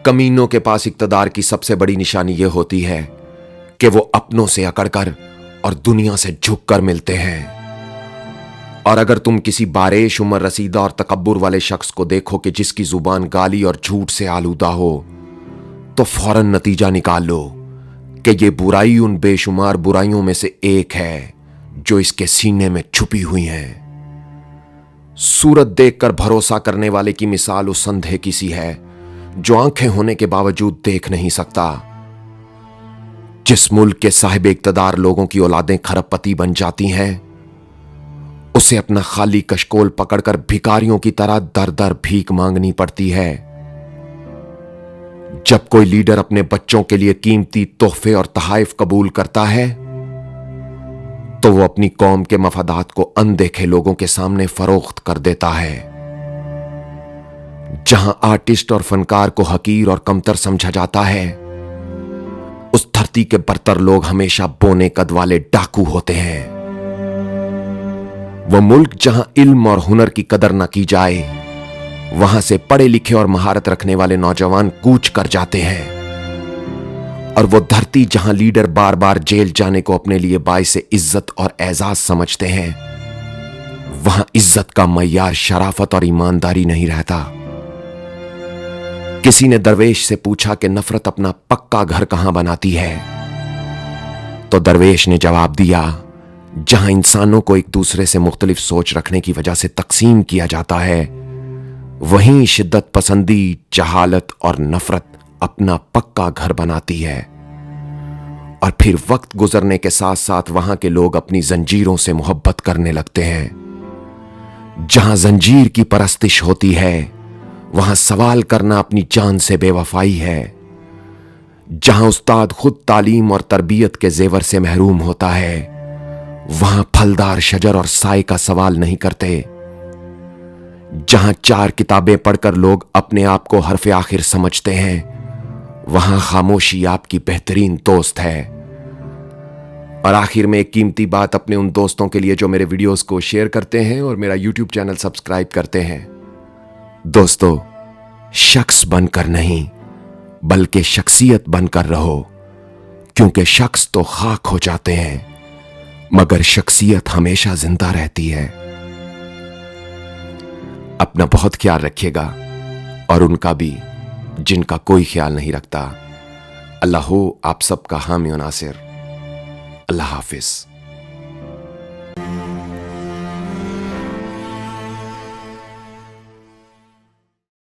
کمینوں کے پاس اقتدار کی سب سے بڑی نشانی یہ ہوتی ہے کہ وہ اپنوں سے اکڑ کر اور دنیا سے جھک کر ملتے ہیں۔ اور اگر تم کسی بارش عمر رسیدہ اور تکبر والے شخص کو دیکھو کہ جس کی زبان گالی اور جھوٹ سے آلودہ ہو، تو فوراً نتیجہ نکال لو کہ یہ برائی ان بے شمار برائیوں میں سے ایک ہے جو اس کے سینے میں چھپی ہوئی ہیں۔ صورت دیکھ کر بھروسہ کرنے والے کی مثال اس اندھے کی سی ہے جو آنکھیں ہونے کے باوجود دیکھ نہیں سکتا۔ جس ملک کے صاحب اقتدار لوگوں کی اولادیں کھرب پتی بن جاتی ہیں، اسے اپنا خالی کشکول پکڑ کر بھکاریوں کی طرح در در بھیک مانگنی پڑتی ہے۔ جب کوئی لیڈر اپنے بچوں کے لیے قیمتی تحفے اور تحائف قبول کرتا ہے تو وہ اپنی قوم کے مفادات کو اندیکھے لوگوں کے سامنے فروخت کر دیتا ہے۔ جہاں آرٹسٹ اور فنکار کو حقیر اور کمتر سمجھا جاتا ہے، اس دھرتی کے برتر لوگ ہمیشہ بونے قد والے ڈاکو ہوتے ہیں۔ وہ ملک جہاں علم اور ہنر کی قدر نہ کی جائے، وہاں سے پڑھے لکھے اور مہارت رکھنے والے نوجوان کوچ کر جاتے ہیں۔ اور وہ دھرتی جہاں لیڈر بار بار جیل جانے کو اپنے لیے باعث عزت اور اعزاز سمجھتے ہیں، وہاں عزت کا معیار شرافت اور ایمانداری نہیں رہتا۔ کسی نے درویش سے پوچھا کہ نفرت اپنا پکا گھر کہاں بناتی ہے، تو درویش نے جواب دیا، جہاں انسانوں کو ایک دوسرے سے مختلف سوچ رکھنے کی وجہ سے تقسیم کیا جاتا ہے، وہیں شدت پسندی، جہالت اور نفرت اپنا پکا گھر بناتی ہے۔ اور پھر وقت گزرنے کے ساتھ ساتھ وہاں کے لوگ اپنی زنجیروں سے محبت کرنے لگتے ہیں۔ جہاں زنجیر کی پرستش ہوتی ہے، وہاں سوال کرنا اپنی جان سے بے وفائی ہے۔ جہاں استاد خود تعلیم اور تربیت کے زیور سے محروم ہوتا ہے، وہاں پھلدار شجر اور سائے کا سوال نہیں کرتے۔ جہاں 4 کتابیں پڑھ کر لوگ اپنے آپ کو حرف آخر سمجھتے ہیں، وہاں خاموشی آپ کی بہترین دوست ہے۔ اور آخر میں ایک قیمتی بات اپنے ان دوستوں کے لیے جو میرے ویڈیوز کو شیئر کرتے ہیں اور میرا یوٹیوب چینل سبسکرائب کرتے ہیں۔ دوستو، شخص بن کر نہیں بلکہ شخصیت بن کر رہو، کیونکہ شخص تو خاک ہو جاتے ہیں مگر شخصیت ہمیشہ زندہ رہتی ہے۔ اپنا بہت خیال رکھیے گا اور ان کا بھی جن کا کوئی خیال نہیں رکھتا۔ اللہ ہو آپ سب کا حامی و ناصر۔ اللہ حافظ۔